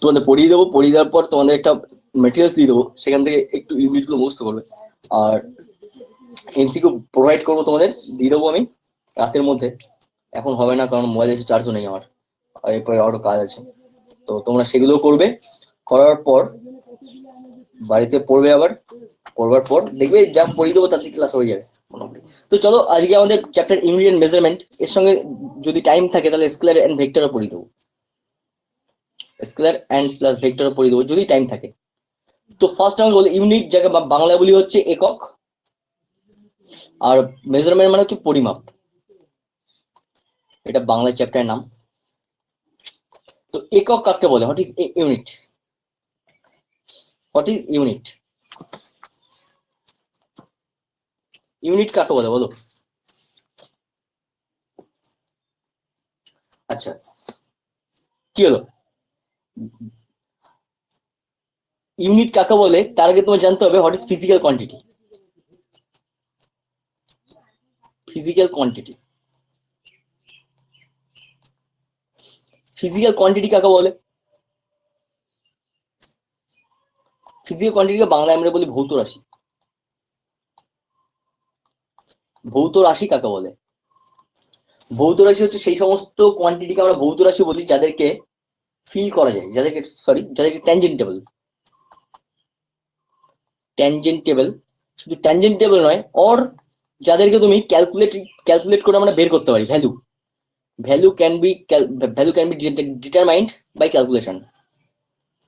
তোমাদের পড়িয়ে দেবো, পড়িয়ে দেওয়ার পর তোমাদের একটা মেটেরিয়ালস দিয়ে দেবো, সেখান থেকে একটু ইউনিটগুলো মুখস্থ করবে। আর এমসিকিউ প্রোভাইড করবো তোমাদের, দিয়ে দেবো আমি রাতের মধ্যে। এখন হবে না, কারণ মোবাইলে চার্জও নেই আমার, আর এরপরে আরো কাজ আছে। তো তোমরা সেগুলো করবে, করার পর বাড়িতে পড়বে, আবার পড়বার পর দেখবে যা পড়িয়ে দেবো তার থেকে ক্লাস হয়ে যাবে মোটামুটি। তো চলো আজকে আমাদের চ্যাপ্টার ইউনিট এন্ড মেজারমেন্ট, এর সঙ্গে যদি টাইম থাকে তাহলে স্কেলার এন্ড ভেক্টরও পড়িয়ে দেবো, স্কেলার এন্ড প্লাস ভেক্টরও পড়িয়ে দেবো যদি টাইম থাকে। তো ফার্স্ট আমি বলি ইউনিট, যাকে বাংলা বলি হচ্ছে একক, আর মেজারমেন্ট মানে হচ্ছে পরিমাপ, এটা বাংলা চ্যাপ্টারের নাম। তো একক কাকে বলে? What is unit? What is unit? Unit কাকে বলে বলো? আচ্ছা, কি হলো ইউনিট কাকে বলে? তার আগে তোমার জানতে হবে what is physical quantity. Physical quantity, physical quantity কাকে বলে? ফিজিক্যাল কোয়ান্টিটিকে বাংলায় আমরা বলি ভৌত রাশি। ভৌত রাশি কাকে বলে? ভৌত রাশি হচ্ছে সেই সমস্ত কোয়ান্টিটিকে আমরা ভৌত রাশি বলি যাদেরকে ফিল করা যায়, যাদেরকে ট্যানজেন্টেবল। ট্যানজেন্টেবল, শুধু ট্যানজেন্টেবল নয়, অর যাদেরকে তুমি ক্যালকুলেট করে আমরা বের করতে পারি। Value can be determined by calculation.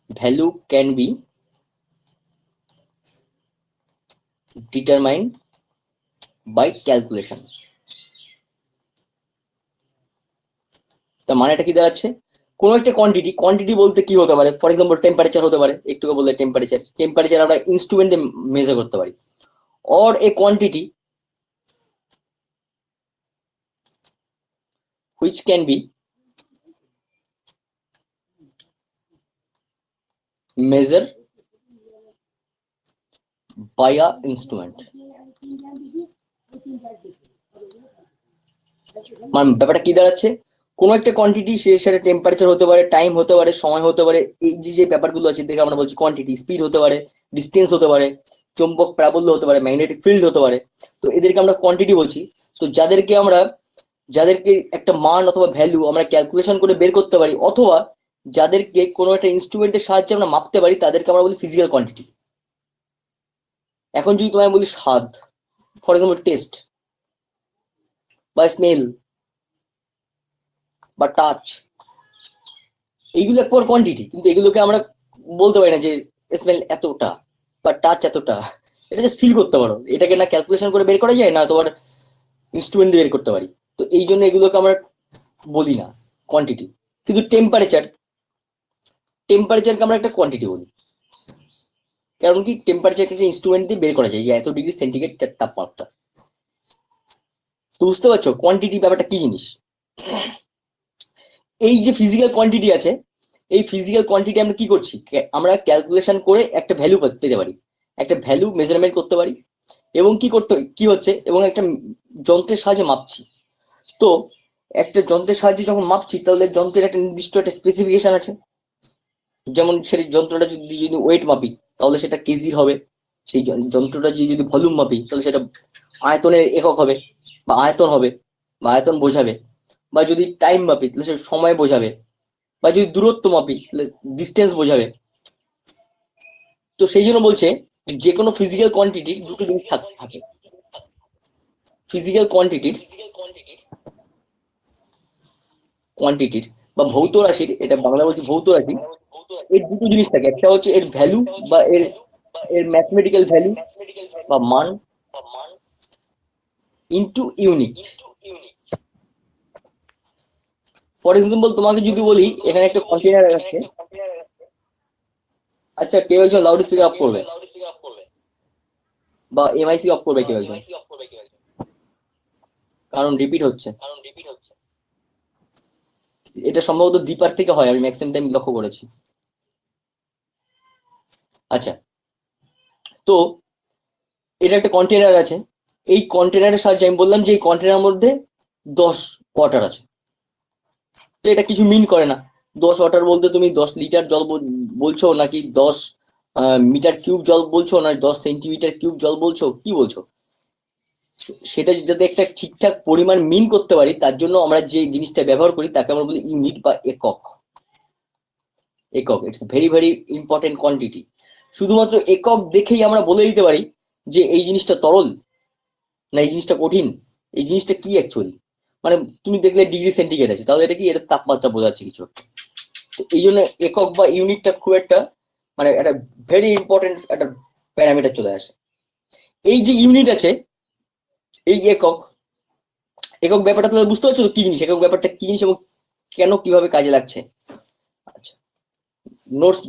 Value can be determined by calculation. তার মানেটা কি দাঁড়াচ্ছে? কোন একটা কোয়ান্টিটি বলতে কি হতে পারে? ফর এক্সাম্পল টেম্পারেচার হতে পারে, একটু বললে টেম্পারেচার আমরা ইনস্ট্রুমেন্ট দিয়ে মেজার করতে পারি। Or a quantity which can be measured by a instrument। মানে ব্যাপারটা কি দাঁড়াচ্ছে, কোন একটা কোয়ান্টিটি, সেটা টেম্পারেচার হতে পারে, টাইম হতে পারে, সময় হতে পারে, এই যে ব্যাপারগুলো আছে দেখে আমরা বলছি কোয়ান্টিটি। স্পিড হতে পারে, ডিস্টেন্স হতে পারে, চৌম্বক প্রাবল্য হতে পারে, ম্যাগনেটিক ফিল্ড হতে পারে। তো এদেরকে আমরা কোয়ান্টিটি বলছি। তো যাদেরকে একটা মান অথবা ভ্যালু আমরা ক্যালকুলেশন করে বের করতে পারি, অথবা যাদেরকে কোনো একটা ইনস্ট্রুমেন্টের সাহায্যে আমরা মাপতে পারি, তাদেরকে আমরা বলি ফিজিক্যাল কোয়ান্টিটি। এখন যদি তোমায় বলি স্বাদ, ফর এক্সাম্পল টেস্ট বা স্মেল বা টাচ, এইগুলো একবার কোয়ান্টিটি, কিন্তু এগুলোকে আমরা বলতে পারি না যে স্মেল এতটা বা টাচ এতটা। এটা জাস্ট ফিল করতে পারো, এটাকে না ক্যালকুলেশন করে বের করা যায়, না তোমার ইনস্ট্রুমেন্ট দিয়ে বের করতে পারি। তো এই জন্য এগুলোকে আমরা বলি না কোয়ান্টিটি। কিন্তু টেম্পারেচারকে আমরা একটা কোয়ান্টিটি বলি, কারণ কি টেম্পারেচার একটা ইনস্ট্রুমেন্ট দিয়ে বের করা যায় যে এত ডিগ্রি সেন্টিগ্রেড তাপমাত্রা। তো বুঝতে পারছো কোয়ান্টিটি ব্যাপারটা কি জিনিস? এই যে ফিজিক্যাল কোয়ান্টিটি আছে, এই ফিজিক্যাল কোয়ান্টিটি আমরা কি করছি, আমরা ক্যালকুলেশন করে একটা ভ্যালু পেতে পারি, একটা ভ্যালু মেজারমেন্ট করতে পারি, এবং কি হচ্ছে, এবং একটা যন্ত্রের সাহায্যে মাপছি। তো একটা যন্ত্রের সাহায্যে যখন মাপছি, তাহলে যন্ত্রের একটা নির্দিষ্ট একটা স্পেসিফিকেশন আছে। যেমন সেই যন্ত্রটা যদি ওয়েট মাপি তাহলে সেটা কেজির হবে, সেই যন্ত্রটা যদি ভলিউম মাপি তাহলে সেটা আয়তনের একক হবে, বা আয়তন হবে, বা আয়তন বোঝাবে। বা যদি টাইম মাপি তাহলে সে সময় বোঝাবে, বা যদি দূরত্ব মাপি তাহলে ডিস্টেন্স বোঝাবে। তো সেই জন্য বলছে যে কোনো ফিজিক্যাল কোয়ান্টিটির দুটো জিনিস থাকে। ফিজিক্যাল কোয়ান্টিটির বা ভৌত রাশির, এটা বাংলা বলছি ভৌত রাশি, এর দুটো জিনিস থাকে। একটা হচ্ছে এর ভ্যালু বা এর এর ম্যাথমেটিক্যাল ভ্যালু বা মান, ইনটু ইউনিট। ফর এক্সাম্পল তোমাকে যদি বলি এখানে একটা কন্টেনার আছে, আচ্ছা কেউ একজন লাউড স্পিকার অফ করবে বা এমআইসি অফ করবে কেউ একজন, কারণ রিপিট হচ্ছে। এটা সম্ভবত দীপার থেকে হয়, আমি ম্যাক্সিমাম টাইম লক্ষ্য করেছি। আচ্ছা, তো এটা একটা কন্টেনার আছে, এই কন্টেনারের সাহায্যে আমি বললাম যে এই কন্টেনারের মধ্যে 10 কোয়ার্টার আছে। তো এটা কিছু মিন করে না, 10 ওয়াটার বলতে তুমি 10 লিটার জল বলছো, নাকি 10 মিটার কিউব জল বলছো, না 10 সেন্টিমিটার কিউব জল বলছো, কি বলছো? সেটা যাতে একটা ঠিকঠাক পরিমাণ মিন করতে পারি, তার জন্য আমরা যে জিনিসটা ব্যবহার করি তাকে আমরা বলি ইউনিট বা একক। একক, it's very very important quantity. শুধুমাত্র একক দেখেই আমরা বলে দিতে পারি যে এই জিনিসটা তরল না এই জিনিসটা কঠিন, এই জিনিসটা কি অ্যাকচুয়ালি। মানে তুমি দেখলে ডিগ্রি সেন্টিগ্রেড আছে, তাহলে এটা কি, এটা তাপমাত্রা বোঝাচ্ছে কিছু। তো এই জন্য একক বা ইউনিটটা খুব একটা, মানে একটা ভেরি ইম্পর্টেন্ট একটা প্যারামিটার চলে আসে। এই যে ইউনিট আছে, এই একক, একক ব্যাপারটা তাহলে বুঝতে পারছো তো কি জিনিস, একক ব্যাপারটা কি জিনিস এবং কেন কিভাবে কাজে লাগছে। আচ্ছা, নোটস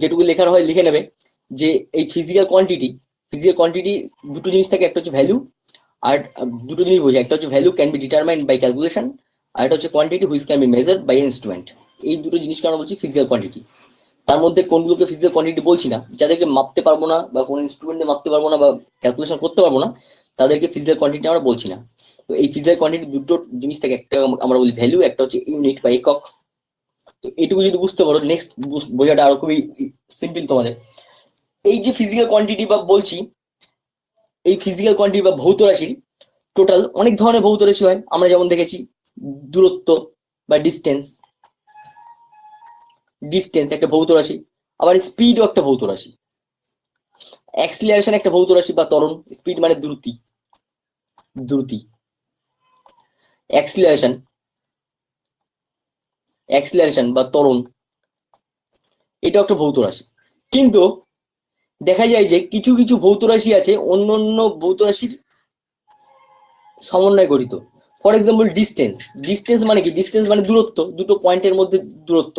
যেটুকু লেখার হয় লিখে নেবে যে এই ফিজিক্যাল কোয়ান্টিটি দুটো জিনিস থাকে, একটা হচ্ছে ভ্যালু, আর দুটো জিনিস বোঝায়, একটা হচ্ছে value can be determined by calculation, আর একটা হচ্ছে quantity which can be measured by instrument. এই দুটো জিনিসকে আমরা বলছি ফিজিক্যাল কোয়ান্টিটি। তার মধ্যে কোনগুলোকে ফিজিক্যাল কোয়ান্টিটি বলছি না, যাদেরকে মাপতে পারবো না বা কোনো ইনস্ট্রুমেন্টে মাপতে পারবো না বা ক্যালকুলেশন করতে পারবো না, তাদেরকে ফিজিক্যাল কোয়ান্টিটি আমরা বলছি না। তো এই ফিজিক্যাল কোয়ান্টিটি দুটো জিনিস থাকে, একটা আমরা বলি ভ্যালু, একটা হচ্ছে ইউনিট বা একক। তো এটুকু যদি বুঝতে পারো, নেক্সট বোঝাটা আরো খুবই সিম্পল তোমাদের। এই যে ফিজিক্যাল কোয়ান্টিটি বা বলছি, এই ফিজিক্যাল কোয়ান্টিটি বা ভৌত রাশির টোটাল অনেক ধরনের ভৌত রাশি হয়, আমরা যেমন দেখেছি দূরত্ব বা ডিস্টেন্স, ডিস্টেন্স একটা ভৌত রাশি, আবার স্পিডও একটা ভৌত রাশি, অ্যাক্সিলারেশন একটা ভৌত রাশি বা ত্বরণ, স্পিড মানে দ্রুতি, দ্রুতি, অ্যাক্সিলারেশন, অ্যাক্সিলারেশন বা ত্বরণ, এটা একটা ভৌত রাশি। কিন্তু দেখা যায় যে কিছু কিছু ভৌত রাশি আছে অন্য অন্য ভৌত রাশির সমন্বয়ে গঠিত। ফর এক্সাম্পল ডিস্টেন্স, ডিস্টেন্স মানে কি, ডিস্টেন্স মানে দূরত্ব, দুটো পয়েন্টের মধ্যে দূরত্ব।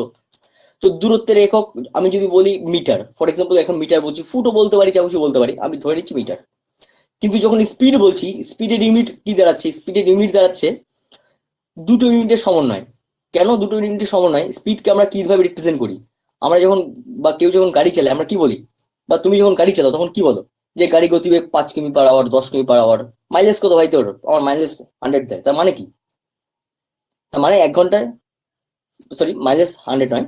তো দূরত্বের একক আমি যদি বলি মিটার, ফর এক্সাম্পল এখন মিটার বলছি, ফুটও বলতে পারি, যা কিছু বলতে পারি, আমি ধরে নিচ্ছি মিটার। কিন্তু যখন স্পিড বলছি, স্পিডের ইউনিট কি দাঁড়াচ্ছে, স্পিডের ইউনিট দাঁড়াচ্ছে দুটো ইউনিটের সমন্বয়। কেন দুটো ইউনিটের সমন্বয়? স্পিডকে আমরা কিভাবে রিপ্রেজেন্ট করি, আমরা যখন বা কেউ যখন গাড়ি চালায় আমরা কি বলি, বা তুমি যখন গাড়ি চালাও তখন কি বলো, যে গাড়ি গতিবেগ 5 কিমি পার আওয়ার, 10 কিমি পার আওয়ার। মাইলেজ কত ভাই তোর? আমার মাইলেজ 100 দেয়। তার মানে কি? তার মানে 1 ঘন্টায়, সরি মাইলেজ 100 নয়,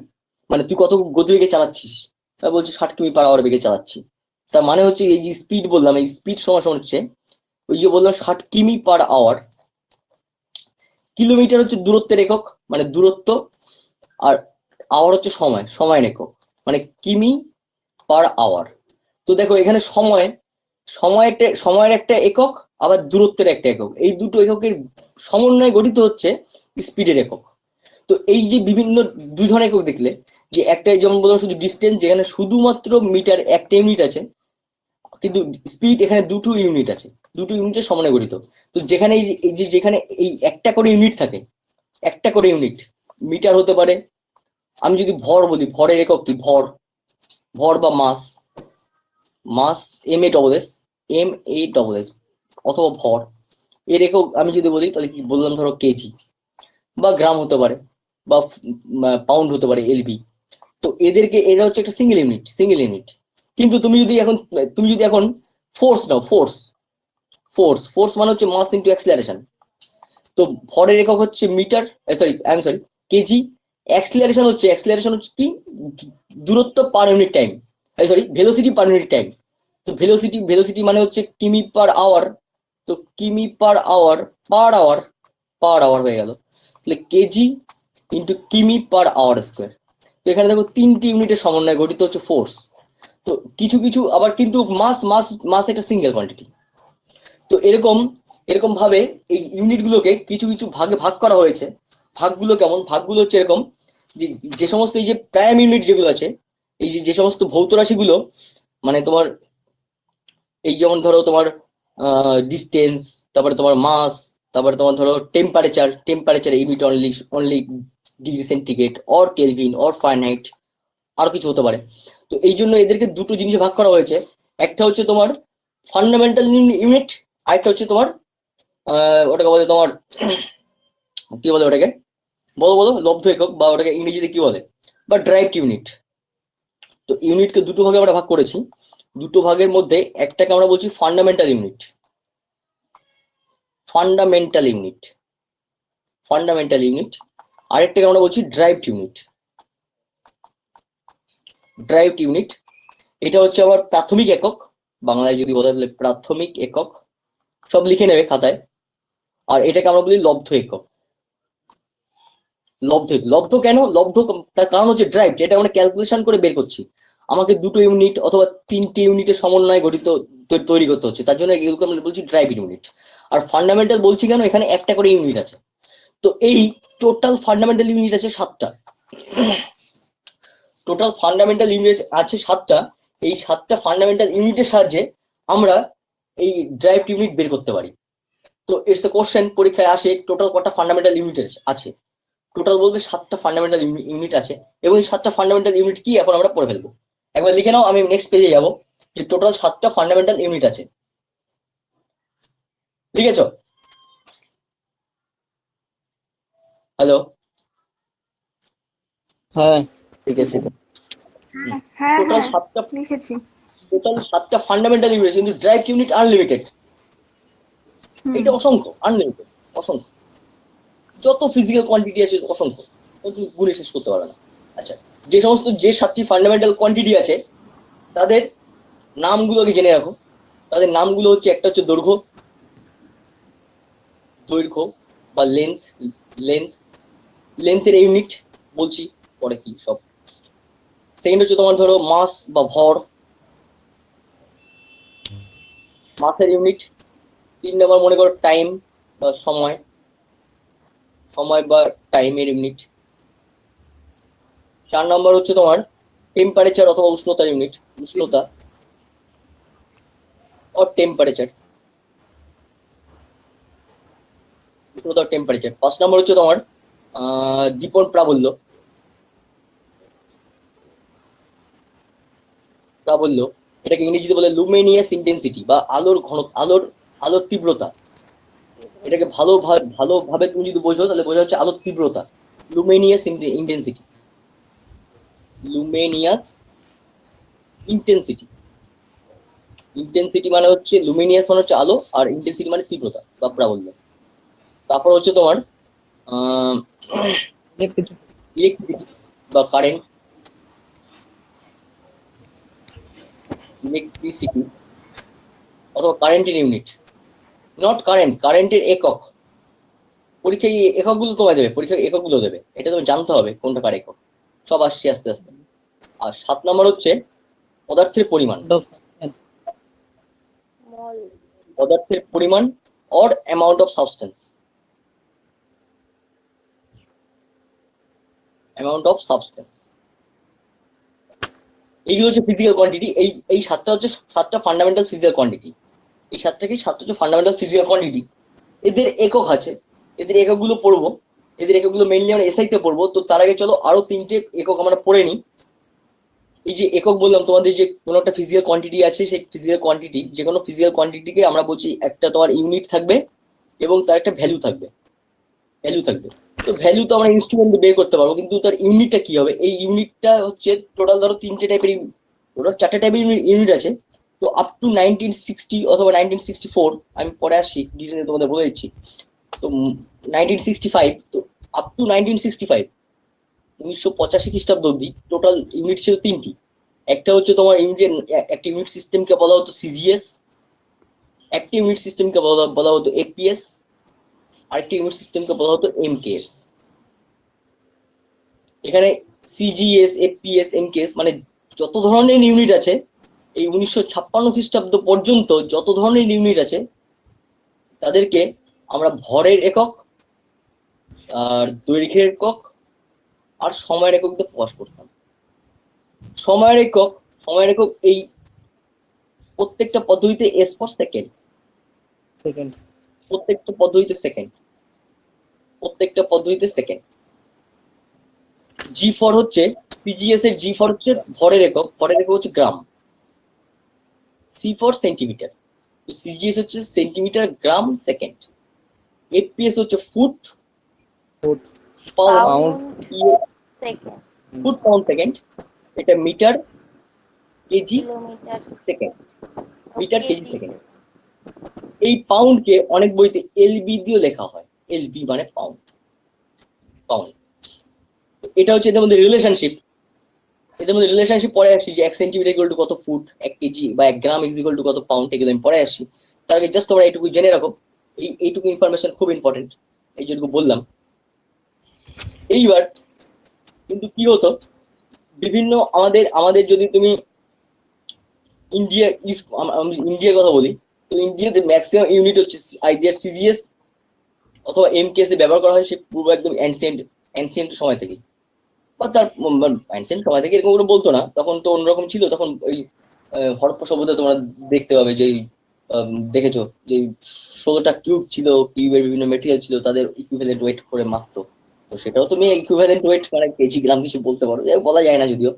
মানে তুই কত গতিবেগে চালাচ্ছিস, তা বলছি 60 কিমি পার আওয়ার বেগে চালাচ্ছি। তার মানে হচ্ছে এই যে স্পিড বললাম, এই স্পিড সমান সমান হচ্ছে ওই যে বললাম 60 কিমি পার আওয়ার। কিলোমিটার হচ্ছে দূরত্বের একক, মানে দূরত্ব, আর আওয়ার হচ্ছে সময়, সময়ের একক, মানে কিমি পার আওয়ার। তো দেখো এখানে সময়ের একটা একক, আবার দূরত্বের একটা একক, এই দুটো এককের সমন্বয়ে গঠিত হচ্ছে স্পিডের একক। তো এই যে বিভিন্ন দুই ধরনের একক দেখলে, যে একটা যেমন বললাম শুধু ডিস্টেন্স, যেখানে শুধুমাত্র মিটার একটা ইউনিট আছে, কিন্তু স্পিড এখানে দুটো ইউনিট আছে, দুটো ইউনিটের সমন্বয়ে গঠিত। তো যেখানে এই যে যেখানে এই একটা করে ইউনিট থাকে, একটা করে ইউনিট, মিটার হতে পারে, আমি যদি ভর বলি, ভরের একক কি, ভর, ভর বা মাস, মাস MA এম এ অথবা ভর, এর একক আমি যদি বলি তাহলে কি বললাম, ধরো কেজি বা গ্রাম হতে পারে, বা পাউন্ড হতে পারে, LB। তো এরা হচ্ছে একটা সিঙ্গেল ইউনিট, সিঙ্গেল ইউনিট। কিন্তু তুমি যদি এখন ফোর্স নাও, ফোর্স মানে হচ্ছে মাস ইন্টু অ্যাক্সিলারেশন। তো ভরের একক হচ্ছে মিটার, সরি কেজি। অ্যাক্সিলারেশন হচ্ছে কি, দূরত্ব per unit time, sorry velocity per unit time. তো ভেলোসিটি মানে হচ্ছে কিমি পার আওয়ার। তো কিমি পার আওয়ার হয়ে গেল, তাহলে কেজি ইন্টু কিমি পার আওয়ার স্কোয়ার। তো এখানে দেখো তিনটি ইউনিটের সমন্বয়ে গঠিত হচ্ছে ফোর্স। তো কিছু কিছু আবার কিন্তু মাস মাস মাস একটা সিঙ্গেল কোয়ান্টিটি। তো এরকম এরকম ভাবে এই ইউনিট গুলোকে কিছু কিছু ভাগে ভাগ করা হয়েছে। ভাগগুলো কেমন? ভাগগুলো হচ্ছে এরকম, যে যে সমস্ত এই যে প্রাইম ইউনিট যেগুলো আছে, এই যে যে সমস্ত ভৌত রাশিগুলো, মানে তোমার এই যেমন ধরো তোমার ডিস্টেন্স, তারপরে তোমার মাস, তারপরে তোমার ধরো temperature unit only degree centigrade or kelvin or Fahrenheit, আরো কিছু হতে পারে। তো এই জন্য এদেরকে দুটো জিনিসে ভাগ করা হয়েছে। একটা হচ্ছে তোমার ফান্ডামেন্টাল ইউনিট, আরেকটা হচ্ছে তোমার ওটাকে বলে তোমার কি বলে ওটাকে, বলো বলো, লব্ধ একক, বা ওটাকে ইংরেজিতে কি বলে, বা ড্রাইভড ইউনিট। তো ইউনিটকে দুটো ভাগে আমরা ভাগ করেছি। দুটো ভাগের মধ্যে একটাকে আমরা বলছি fundamental unit, fundamental unit, fundamental unit. আরেকটাকে আমরা বলছি ড্রাইভড ইউনিট। ড্রাইভড ইউনিট, এটা হচ্ছে আমার প্রাথমিক একক, বাংলায় যদি বলা তাহলে প্রাথমিক একক, সব লিখে নেবে খাতায়। আর এটাকে আমরা বলি লব্ধ একক। লব্ধ কেন লব্ধ? তার কারণ হচ্ছে ড্রাইভ, যেটা আমরা ক্যালকুলেশন করে বের করছি, আমাকে দুটো ইউনিট অথবা তিনটে ইউনিটের সমন্বয়ে গঠিত তৈরি করতে হচ্ছে, তার জন্য এগুলোকে আমরা বলছি ড্রাইভ ইউনিট। আর ফান্ডামেন্টাল বলছি কেন, এখানে একটা করে ইউনিট আছে। তো এই টোটাল ফান্ডামেন্টাল ইউনিট আছে 7টা। টোটাল ফান্ডামেন্টাল ইউনিট আছে 7টা। এই 7টা ফান্ডামেন্টাল ইউনিটের সাহায্যে আমরা এই ড্রাইভ ইউনিট বের করতে পারি। তো ইটস এ কোশ্চেন, পরীক্ষায় আসে টোটাল কটা ফান্ডামেন্টাল ইউনিট আছে। টোটাল বলবে 7টা ফান্ডামেন্টাল ইউনিট আছে, এবং এই 7টা ফান্ডামেন্টাল ইউনিট কি এখন আমরা পড়ে ফেলবো। একবার লিখে নাও, আমি নেক্সট পেজে যাবো। যে টোটাল 7টা ফান্ডামেন্টাল ইউনিট আছে, লিখেছ? হ্যালো, হ্যাঁ ঠিক আছে। হ্যাঁ টোটাল হ্যাঁ 7টা লিখেছি। ফান্ডামেন্টাল ইউনিট, কিন্তু ড্রাইভ ইউনিট আনলিমিটেড। এটা অসংখ্য, আনলিমিটেড, অসংখ্য। যত ফিজিক্যাল কোয়ান্টিটি আছে অসংখ্য, তুমি গুণে শেষ করতে পারবে না। আচ্ছা, যে 7টি ফান্ডামেন্টাল কোয়ান্টিটি আছে তাদের নামগুলোকে জেনে রাখো। তাদের নামগুলো হচ্ছে, একটা হচ্ছে দৈর্ঘ্য বা লেন্থের ইউনিট বলছি পরে কি সব। সেকেন্ড হচ্ছে তোমার ধরো মাস বা ভর, মাসের ইউনিট। 3 নম্বর মনে করো টাইম বা সময় বা টাইমের ইউনিট। 4 নম্বর হচ্ছে তোমার টেম্পারেচার অথবা উষ্ণতার ইউনিট, উষ্ণতা or টেম্পারেচার, উষ্ণতা টেম্পারেচার। 5 নম্বর হচ্ছে তোমার দীপন প্রাবল্য, এটাকে ইংরেজিতে বলে লুমিনিয়াস ইন্টেন্সিটি বা আলোর তীব্রতা। এটাকে ভালোভাবে তুমি যদি বোঝো তাহলে বোঝা হচ্ছে আলোর তীব্রতা, লুমিনিয়াস ইন্টেন্সিটি। ইন্টেন্সিটি মানে হচ্ছে, লুমিনিয়াস মানে হচ্ছে আলো, আর ইন্টেন্সিটি মানে তীব্রতা বা প্রাবল্য। তারপর হচ্ছে তোমার ইলেকট্রিসিটি বা কারেন্ট, ইলেকট্রিসিটি অথবা কারেন্টের ইউনিট, নট কারেন্টের একক। পরীক্ষায় এই এককগুলো তোমায় দেবে, পরীক্ষায় এককগুলো দেবে, এটা তুমি জানতে হবে কোনটা কার একক। সব আসছে আস্তে আস্তে। আর 7 নম্বর হচ্ছে পদার্থের পরিমাণ or amount of substance, এইগুলো হচ্ছে ফিজিক্যাল কোয়ান্টিটি। এই 7টা হচ্ছে 7টা ফান্ডামেন্টাল ফিজিক্যাল কোয়ান্টিটি। এই 7টা হচ্ছে ফান্ডামেন্টাল ফিজিক্যাল কোয়ান্টিটি। এদের একক আছে, এদের এককগুলো পড়বো, এদের এককগুলো মেইনলি আমরা এসআইতে পড়বো। তো তার আগে চলো আরো 3টে একক আমরা পড়ে নিই। এই যে একক বললাম তোমাদের, যে কোনো একটা ফিজিক্যাল কোয়ান্টিটি আছে, সেই ফিজিক্যাল কোয়ান্টিটি, যে কোনো ফিজিক্যাল কোয়ান্টিটিকে আমরা বলছি একটা তোমার ইউনিট থাকবে এবং তার একটা ভ্যালু থাকবে। তো ভ্যালু তো আমরা ইনস্ট্রুমেন্টে বের করতে পারবো, কিন্তু তার ইউনিটটা কি হবে? এই ইউনিটটা হচ্ছে টোটাল ধরো 3টে টাইপের, টোটাল 4টে টাইপের ইউনিট আছে। তো আপ টু 1960 অথবা 1964, আমি পরে আসছি ডিটেলে তোমাদের বলে দিচ্ছি। তো 1965, তো আপ টু 1965, 1985 খ্রিস্টাব্দ অব্দি টোটাল ইউনিট ছিল 3টি। একটা হচ্ছে তোমার একটা ইউনিট সিস্টেমকে বলা হতো সিজিএস, একটা ইউনিট সিস্টেমকে বলা হতো এপিএস, আরেকটা ইউনিট সিস্টেমকে বলা হতো এমকেএস। এখানে সিজিএস, এপিএস, এমকেএস মানে যত ধরনের ইউনিট আছে, এই 1956 খ্রিস্টাব্দ পর্যন্ত যত ধরনের ইউনিট আছে তাদেরকে আমরা ভরের একক, আর দৈর্ঘ্যের একক, আর সময়ের একক দিয়ে প্রকাশ করতাম। সময়ের একক এই প্রত্যেকটা পদ্ধতিতে এস ফর সেকেন্ড, প্রত্যেকটা পদ্ধতিতে সেকেন্ড। জি ফর হচ্ছে পিজিএস এর, জি ফর হচ্ছে ভরের একক হচ্ছে গ্রাম। সি ফর সেন্টিমিটার, সিজিএস হচ্ছে সেন্টিমিটার গ্রাম সেকেন্ড। এফপিএস হচ্ছে ফুট পাউন্ড সেকেন্ড, এটা মিটার কেজি সেকেন্ড, এই পাউন্ডকে অনেক বইতে এলবি দিয়ে লেখা হয়, এলবি মানে পাউন্ড। এটা হচ্ছে এদের মধ্যে রিলেশনশিপ। এদের মধ্যে রিলেশনশিপ পরে আসছি যে 1 সেন্টিমিটার ইকুয়াল টু কত ফুট, 1 কেজি বা 1 গ্রাম ইকুয়াল টু কত পাউন্ড, এগুলো আমি পরে আসছি। তার আগে জাস্ট তোমরা এইটুকু জেনে রাখো, এইটুকু ইনফরমেশন খুব ইম্পর্টেন্ট, এই যেটুকু বললাম। এইবার কিন্তু কি হতো, বিভিন্ন আমাদের আমাদের যদি তুমি ইন্ডিয়া ইন্ডিয়ার কথা বলি, তো ইন্ডিয়াতে ম্যাক্সিমাম ইউনিট হচ্ছে আইডিয়ার সিজিএস অথবা এমকেএস এ ব্যবহার করা হয়, সে পুরো একদম অ্যানসিয়েন্ট সময় থেকে, বা তার অ্যানসিয়েন্ট সময় থেকে এরকম করে বলতো না, তখন তো অন্যরকম ছিল। তখন ওই হরপ্পা সভ্যতা তোমরা দেখতে পাবে যে দেখেছো যে 16টা কিউব ছিল, কিউবের বিভিন্ন মেটেরিয়াল ছিল, তাদের ইকুইভ্যালেন্ট ওয়েট করে মাপতো। তো সেটাও তুমি ইকুইভ্যালেন্ট ওয়েট মানে কেজি গ্রাম কিছু বলতে পারো, বলা যায় না যদিও,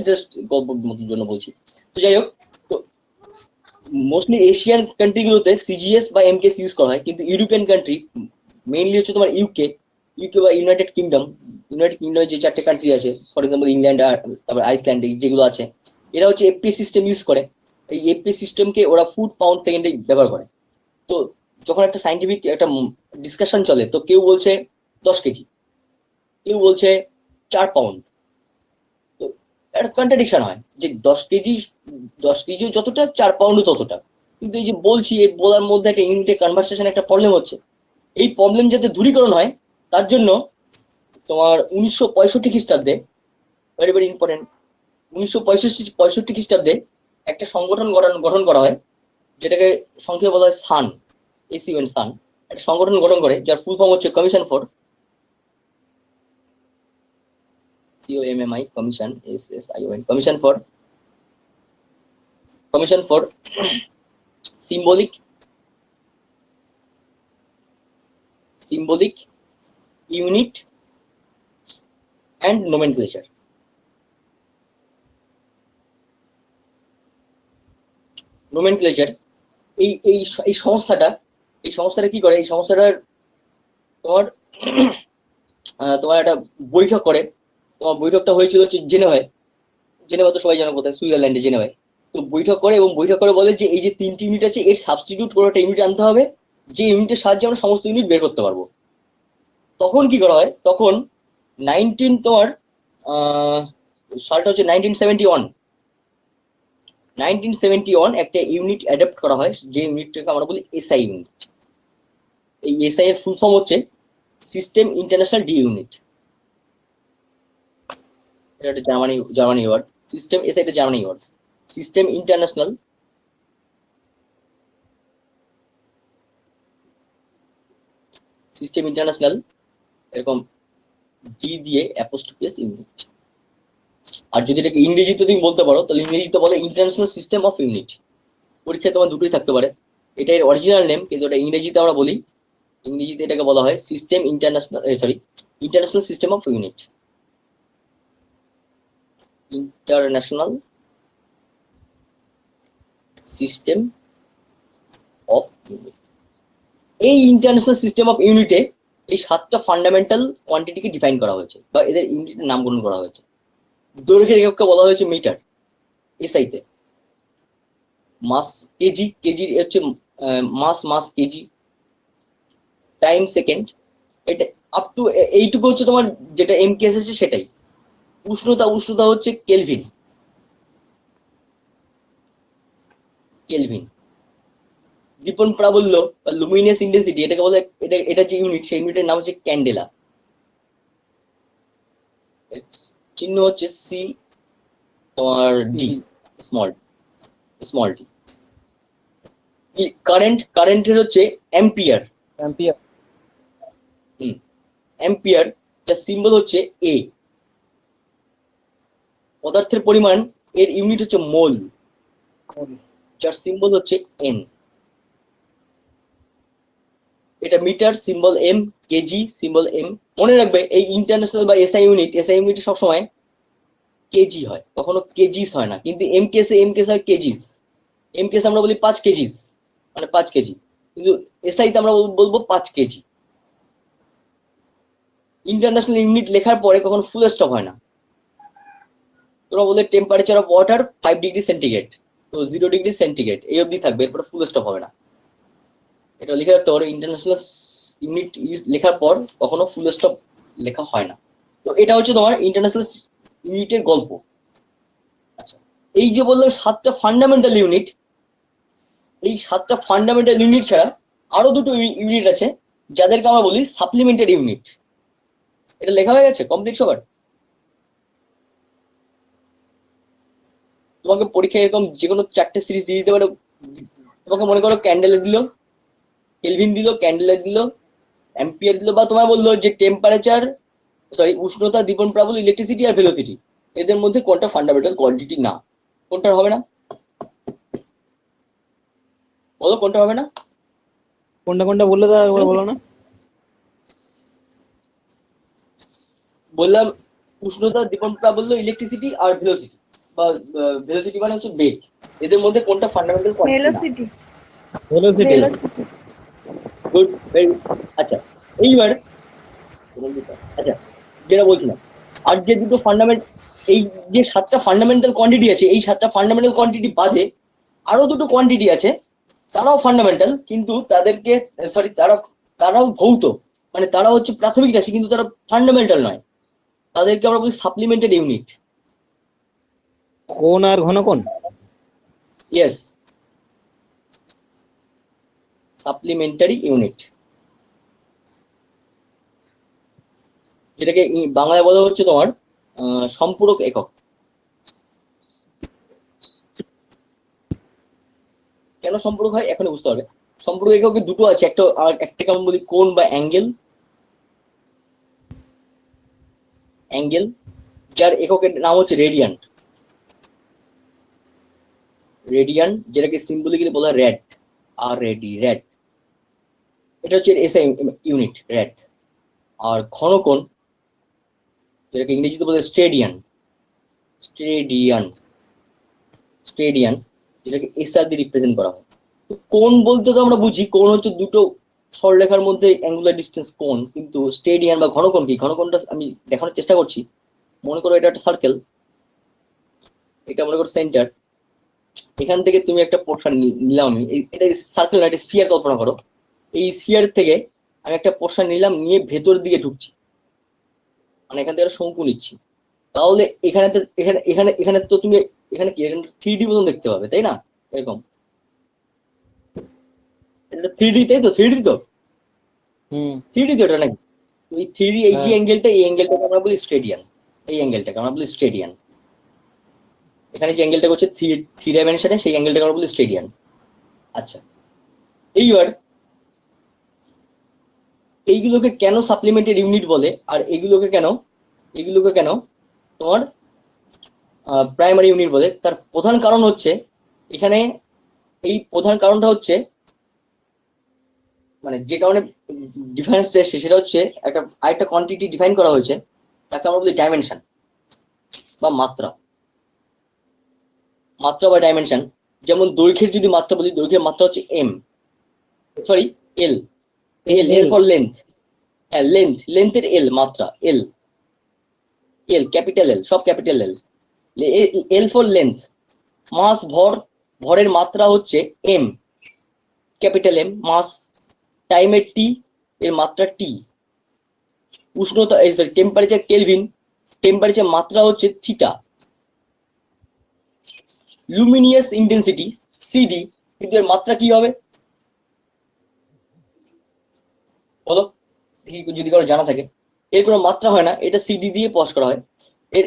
জাস্ট গল্প জন্য বলছি। তো যাই হোক, তো মোস্টলি এশিয়ান কান্ট্রিগুলোতে সিজিএস বা এমকেএস ইউজ করা হয়, কিন্তু ইউরোপিয়ান কান্ট্রি মেইনলি হচ্ছে তোমার ইউকে বা ইউনাইটেড কিংডমের যে 4টে কান্ট্রি আছে, ফর এক্সাম্পল ইংল্যান্ড আর তারপর আইসল্যান্ড, যেগুলো আছে, এরা হচ্ছে এফপিএস সিস্টেম ইউজ করে। এই এফপিএস সিস্টেমকে ওরা ফুট পাউন্ড সেকেন্ডে ব্যবহার করে। তো যখন একটা সাইন্টিফিক একটা ডিসকাশন চলে, তো কেউ বলছে 10 কেজি, কেউ বলছে 4 পাউন্ড। তো একটা কন্ট্রাডিকশন হয় যে 10 কেজি যতটা, 4 পাউন্ডও ততটা। কিন্তু এই যে বলছি, এই বলার মধ্যে একটা ইউনিটে কনভার্সেশন একটা প্রবলেম হচ্ছে। এই প্রবলেম যাতে দূরীকরণ হয়, তার জন্য তোমার 1965 খ্রিস্টাব্দে, ভেরি ভেরি ইম্পর্টেন্ট, 1965 খ্রিস্টাব্দে একটা সংগঠন গঠন করা হয়, যেটাকে সংক্ষেপে বলা হয় সান, এসইউএন সান। একটা সংগঠন গঠন করে, যার ফুল ফর্ম হচ্ছে COMMI, commission for symbolic unit and nomenclature. এই এই এই সংস্থাটা কি করে, এই সংস্থাটার তোমার তোমার একটা বৈঠক করে। তোমার বৈঠকটা হয়েছিল হচ্ছে জেনেভা তো সবাই জানো কোথায়, সুইজারল্যান্ডে, জেনেভায়। তো বৈঠক করে, এবং বৈঠক করে বলে যে এই যে 3টি ইউনিট আছে, এর সাবস্টিটিউট করে একটা ইউনিট আনতে হবে, যে ইউনিটের সাহায্যে আমরা সমস্ত ইউনিট বের করতে পারবো। তখন কি করা হয়, তখন তোমার সালটা হচ্ছে 1971 একটা ইউনিট অ্যাডাপ্ট করা হয়, যে ইউনিটটাকে আমরা বলি এসআই ইউনিট। এই এসআই এর ফুল ফর্ম হচ্ছে সিস্টেম ইন্টারন্যাশনাল ডি ইউনিট। এটা একটা জার্মানি ওয়ার্ড। সিস্টেম এসআই এটা জার্মানি ওয়ার্ড। সিস্টেম ইন্টারন্যাশনাল এরকম ডি দিয়ে অ্যাপোস্ট্রোফি ইউনিট। আর যদি এটাকে ইংরেজিতে তুমি বলতে পারো, তাহলে ইংরেজিতে বলে ইন্টারন্যাশনাল সিস্টেম অফ ইউনিট। পরীক্ষায় তোমার দুটোই থাকতে পারে, এটা এর অরিজিনাল নেম, কিন্তু এটা ইংরেজিতে আমরা বলি, ইংরেজিতে এটাকে বলা হয় international system of unit. International system of unit. এই ইন্টারন্যাশনাল সিস্টেম অফ ইউনিটে এই 7টা ফান্ডামেন্টাল কোয়ান্টিটিকে ডিফাইন করা হয়েছে, বা এদের ইউনিটের নামকরণ করা হয়েছে। দৈর্ঘ্যের একককে বলা হয়েছে মিটার, এসআইতে। মাস কেজি হচ্ছে মাস কেজি। Time second. এটা আপ টু এইটুকু হচ্ছে তোমার যেটা এমকেএস আছে সেটাই। উষ্ণতা হচ্ছে কেলভিন। দীপন প্রাবল্য বা লুমিনাস ইন্টেন্সিটি, এটাকে বলে, এটা যে ইউনিট, সেই ইউনিটের নাম হচ্ছে ক্যান্ডেলা। চিহ্ন হচ্ছে সি তোমার ডি, স্মল স্মল ডি। কারেন্টের হচ্ছে অ্যাম্পিয়ার। অ্যাম্পিয়ার, যার সিম্বল হচ্ছে এ। পদার্থের পরিমাণ, এর ইউনিট হচ্ছে মোল, যার সিম্বল হচ্ছে এন। এটা metre, symbol M. KG, symbol M. মনে রাখবে, এই ইন্টারন্যাশনাল বা এসআই ইউনিট সবসময় কেজি হয়, কখনো কেজিস হয় না। কিন্তু এমকেএস হয় কেজিস। এমকেএস আমরা বলি 5 কেজিস, মানে 5 কেজি। কিন্তু এসআইতে আমরা বলবো 5 কেজি। ইন্টারন্যাশনাল ইউনিট লেখার পরে কখনো ফুল স্টপ হয় না। তোমরা বলে temperature of water 5 degree centigrade, তো 0 ডিগ্রি সেন্টিগ্রেড এই অবধি থাকবে, এরপরে ফুল স্টপ হবে না। এটা লিখে রাখতে পারো, ইন্টারন্যাশনাল ইউনিট লেখার পর কখনো ফুল স্টপ লেখা হয় না। তো এটা হচ্ছে তোমার ইন্টারন্যাশনাল ইউনিটের গল্প। এই যে বললাম 7টা ফান্ডামেন্টাল ইউনিট, এই 7টা ফান্ডামেন্টাল ইউনিট ছাড়া আরো দুটো ইউনিট আছে যাদেরকে আমরা বলি সাপ্লিমেন্টারি ইউনিট। এটা লেখা হয়ে গেছে কমপ্লিট সবার? তোমাকে পরীক্ষায় এরকম যে কোনো 4টে সিরিজ দিয়ে দিতে পারে। তোমাকে মনে করো ক্যান্ডেলে দিল, কেলভিন দিল, ক্যান্ডেলে দিল, অ্যাম্পিয়ার দিল, বা তোমায় বললো যে টেম্পারেচার, উষ্ণতা, দীপন প্রাবল, ইলেকট্রিসিটি আর ভেলোসিটি, এদের মধ্যে কোনটা ফান্ডামেন্টাল কোয়ান্টিটি না? কোনটা হবে না বলো, কোনটা হবে না? কোনটা কোনটা বললে তো একবার বলো না। বললাম উষ্ণতা, দীপন প্রাবল্য, ইলেকট্রিসিটি আর ভেলোসিটি, বা ভেলোসিটি মানে হচ্ছে বেগ, এদের মধ্যে কোনটা fundamental quantity? Velocity velocity. Velocity good, very. আচ্ছা, এইবার আচ্ছা যেটা বলছিলাম, আর যে দুটো ফান্ডামেন্ট, এই যে 7টা ফান্ডামেন্টাল কোয়ান্টিটি আছে, এই 7টা ফান্ডামেন্টাল কোয়ান্টিটি বাদে আরো দুটো কোয়ান্টিটি আছে, তারাও ফান্ডামেন্টাল, কিন্তু তাদেরকে তারাও ভৌত, মানে তারা হচ্ছে প্রাথমিক রাশি, কিন্তু তারা ফান্ডামেন্টাল নয়। তাদেরকে আমরা বলি সাপ্লিমেন্টেড ইউনিট। কোন আর ঘন কোন? ইয়েস, সাপ্লিমেন্টারি ইউনিট, যেটাকে বাংলায় বলা হচ্ছে তোমার সম্পূরক একক। কেন সম্পূরক হয় এখনই বুঝতে পারবে। সম্পূরক এককে দুটো আছে, একটাকে আমরা বলি কোণ বা অ্যাঙ্গেল, যার এককের নাম হচ্ছে রেডিয়ান, যেটাকে সিম্বলিক্যালি বলা হয় র্যাড, র্যাড। এটা হচ্ছে এসআই ইউনিট, র্যাড। আর ঘনকোণ, যেটাকে ইংরেজিতে বলে স্টেডিয়ান, যেটাকে এসআর দিয়ে রিপ্রেজেন্ট করা হয়। তো কোণ বলতে তো আমরা বুঝি কোণ হচ্ছে দুটো সরলরেখার মধ্যে অ্যাঙ্গুলার ডিস্টেন্স কোণ, কিন্তু স্টেডিয়ান বা ঘনকোণ কি? ঘনকোণটা আমি দেখানোর চেষ্টা করছি। মনে করো এটা একটা সার্কেল, এটা মনে করো সেন্টার, এখান থেকে তুমি একটা পোর্শন নিলাম, আমি এটা সার্কেল না, এটা স্ফিয়ার কল্পনা করো। এই স্ফিয়ার থেকে আমি একটা পোর্শন নিলাম, নিয়ে ভেতর দিকে ঢুকছি, মানে এখান থেকে একটা শঙ্কু নিচ্ছি। তাহলে এখানে তো এখানে এখানে এখানে তো তুমি এখানে কি 3D মতন দেখতে পাবে, তাই না? এরকম এটা 3D, তাই তো? 3D তো, 3D তো এটা নাকি? এই 3D, এই যে অ্যাঙ্গেলটা, এই অ্যাঙ্গেলটাকে আমরা বলি স্টেডিয়ান। এই অ্যাঙ্গেলটাকে আমরা বলি স্টেডিয়ান। এখানে যে অ্যাঙ্গেলটা হচ্ছে থ্রি ডাইমেনশনে, সেই অ্যাঙ্গেলটাকে আমরা বলি স্টেডিয়ান। আচ্ছা, এইবার এইগুলোকে কেন সাপ্লিমেন্টেড ইউনিট বলে, আর এগুলোকে কেন তোমার প্রাইমারি ইউনিট বলে? তার প্রধান কারণ হচ্ছে, এখানে এই প্রধান কারণটা হচ্ছে, মানে যে কারণে ডিফারেন্স এসছে সেটা হচ্ছে আরেকটা কোয়ান্টিটি ডিফাইন করা হয়েছে, তাকে আমরা বলি ডাইমেনশন বা মাত্রা বা ডাইমেনশন। যেমন দৈর্ঘ্যের যদি মাত্রা বলি, দৈর্ঘ্যের মাত্রা হচ্ছে এল। এল ফর লেন্থ। হ্যাঁ, লেন্থের এল মাত্রা, ক্যাপিটাল এল, সব ক্যাপিটাল এল ফর লেন্থ। মাস, ভরের মাত্রা হচ্ছে এম, ক্যাপিটাল এম, মাস। টাইমের টি, এর মাত্রা টি। উষ্ণতা, টেম্পারেচার কেলভিন, টেম্পারেচার মাত্রা হচ্ছে থিটা। লুমিনিয়াস ইন্টেন্সিটি সিডি, কিন্তু এর মাত্রা কি হবে বলো, যদি কারো জানা থাকে। এর কোনো মাত্রা হয় না, এটা সিডি দিয়ে প্রকাশ করা হয়,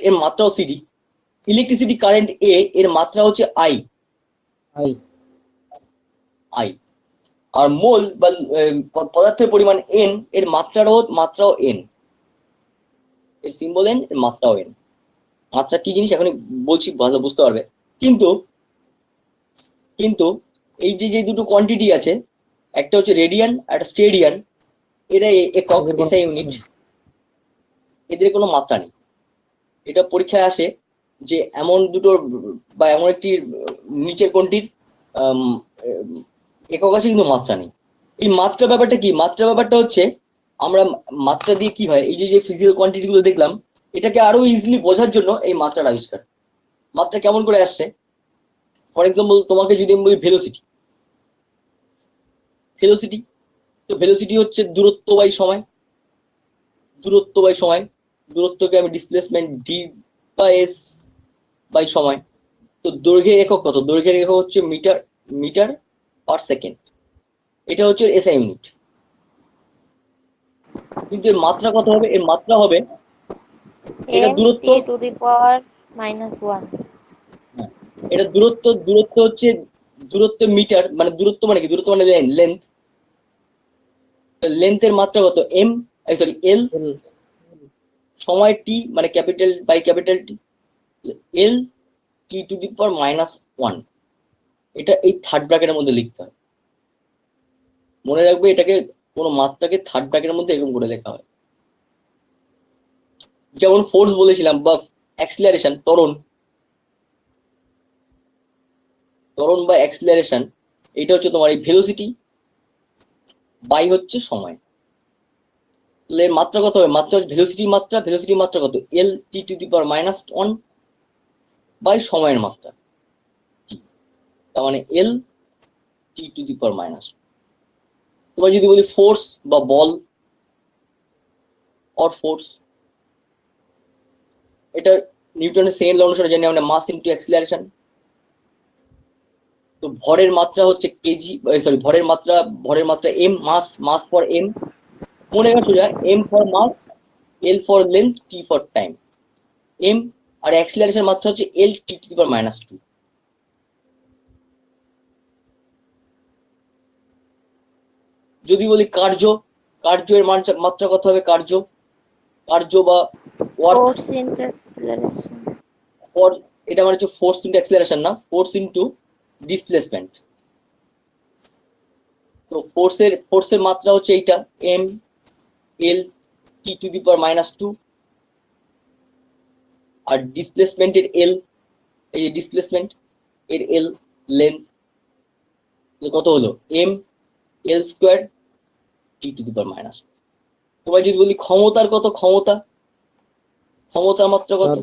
এর মাত্রাও সিডি। ইলেকট্রিসিটি কারেন্ট এ, এর মাত্রা হচ্ছে আই। আর মোল বা পদার্থের পরিমাণ এন, এর মাত্রাও এন। এর সিম্বল এন, এর মাত্রাও এন। মাত্রা কি জিনিস এখন বলছি, ভালো বুঝতে পারবে। কিন্তু এই যে দুটো কোয়ান্টিটি আছে, একটা হচ্ছে রেডিয়ান আর একটা স্টেডিয়ান, এরা একক, এসআই ইউনিট, এদের কোনো মাত্রা নেই। এটা পরীক্ষায় আসে যে এমন দুটো বা এমন একটি নিচের কোনটির একক আছে কিন্তু মাত্রা নেই। এই মাত্রা ব্যাপারটা কি? মাত্রা ব্যাপারটা হচ্ছে, আমরা মাত্রা দিয়ে কি হয়, এই যে ফিজিক্যাল কোয়ান্টিটি গুলো দেখলাম, এটাকে আরো ইজিলি বোঝার জন্য এই মাত্রার আবিষ্কার। মাত্রা কেমন করে আসছে? ফর এক্সাম্পল, তোমাকে যদি আমি বলি ভেলোসিটি, তো ভেলোসিটি হচ্ছে দূরত্ব বাই সময়। দূরত্বকে আমি ডিসপ্লেসমেন্ট ডি বা এস বাই সময়, তো দৈর্ঘ্যের একক কত? দৈর্ঘ্যের একক হচ্ছে মিটার, মিটার পার সেকেন্ড। এটা হচ্ছে এসআই ইউনিট। কিন্তু এর মাত্রা কত হবে? এর মাত্রা হবে, এটা দূরত্ব, m(t^-1) হ্যাঁ, এটা দূরত্ব, দূরত্ব হচ্ছে দূরত্ব মিটার, মানে দূরত্ব মানে কি? দূরত্ব মানে লেন্থ। লেন্থের মাত্রা কত? এম, সরি এল, সময় টি মানে capital by capital T, L t⁻⁻1। এটা এই থার্ড ব্র্যাকেটের মধ্যে লিখতে হয়। মনে রাখবে, এটাকে কোনো মাত্রাকে থার্ড ব্র্যাকেটের মধ্যে এরকম করে লেখা হয়। যেমন ফোর্স বলেছিলাম, বা অ্যাক্সিলারেশন, ত্বরণ, ত্বরণ বা অ্যাক্সিলারেশন, এটা হচ্ছে তোমার এই ভেলোসিটি বাই হচ্ছে সময়। তাহলে এর মাত্রা কত হবে? মাত্রা ভেলোসিটির মাত্রা, ভেলোসিটির মাত্রা কত? এল t⁻⁻1 বাই সময়ের মাত্রা, তার মানে এল t⁻⁻। তোমার যদি বলি ফোর্স বা বল অর ফোর্স, এটা নিউটনের সেকেন্ড ল অনুসারে জানি আমরা, মাস ইনটু অ্যাক্সিলারেশন। তো ভরের মাত্রা হচ্ছে কেজি, সরি ভরের মাত্রা এম, মাস ফর এম। মনে রাখা সোজা, M for mass, L for length, T for time. M আর অ্যাক্সিলারেশন মাত্রা হচ্ছে এল t⁻²। যদি বলি কার্য, কার্যের মাত্রা কত হবে? কার্য বা work, force into acceleration for, এটা মানে হচ্ছে ফোর্স ইনটু অ্যাক্সিলারেশন না, ফোর্স ইনটু ডিসপ্লেসমেন্ট। তো ফোর্সের মাত্রা হচ্ছে এইটা, এম এল t⁻²। আর ডিসপ্লেসমেন্টের এল, এই যে ডিসপ্লেসমেন্ট এর এল, লেন্থ, কত হলো? M L square t⁻²। তোমায় যদি বলি ক্ষমতার কত? ক্ষমতার মাত্রা কত?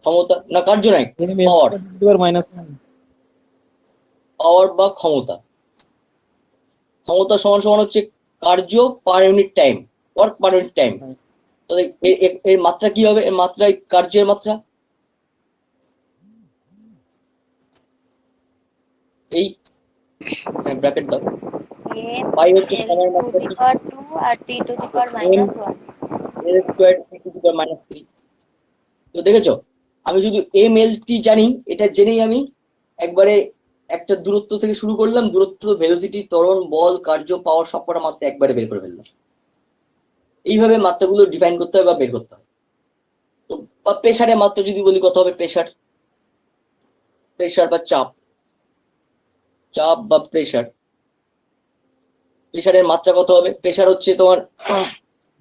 ক্ষমতা না, কার্য নাই, পাওয়ার, পাওয়ার বা ক্ষমতা। ক্ষমতা সমান সমান হচ্ছে কার্য per unit time, work per unit time. তাহলে এর মাত্রা কি হবে? এর মাত্রা কার্যের মাত্রা, এই ব্র্যাকেট দাও, পাই হচ্ছে সময়ের মাত্রা, m(l)2 আর এম t⁻⁻1 এল স্কোয়ার t⁻²। তো দেখেছো, আমি শুধু এম এল টি জানি, এটা জেনেই আমি একবারে একটা দূরত্ব থেকে শুরু করলাম, দূরত্ব, ভেলোসিটি, ত্বরণ, বল, কার্য, পাওয়ার, সবকটা মাত্রা একবারে বের করে ফেললাম। এইভাবে মাত্রাগুলো ডিফাইন করতে হয় বা বের করতে হয়। তো বা প্রেসারের মাত্রা যদি বলি, কত হবে? প্রেসার বা চাপ, বা প্রেসারের মাত্রা কত হবে? প্রেসার হচ্ছে তোমার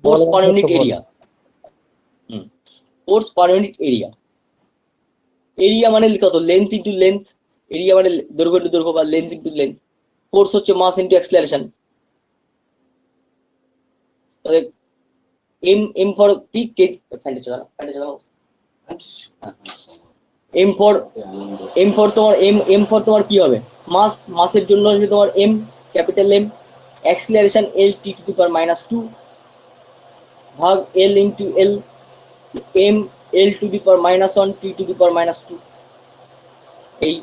force per unit area. Force per unit area, area মানে কত? লেন্থ ইন্টু লেন্থ, এরিয়া মানে দৈর্ঘ্য ইন্টু দৈর্ঘ্য বা লেন্থ ইন্টু লেন্থ। ফোর্স হচ্ছে মাস ইন্টু অ্যাক্সিলারেশন। তাহলে এম ফর কি? কেজি, ফ্যানটা চালাও। এম ফর তোমার কি হবে? মাসের জন্য হচ্ছে তোমার এম, ক্যাপিটাল এম। অ্যাক্সিলারেশন এল t⁻², ভাগ L into L, M l⁻⁻1 t⁻²। এই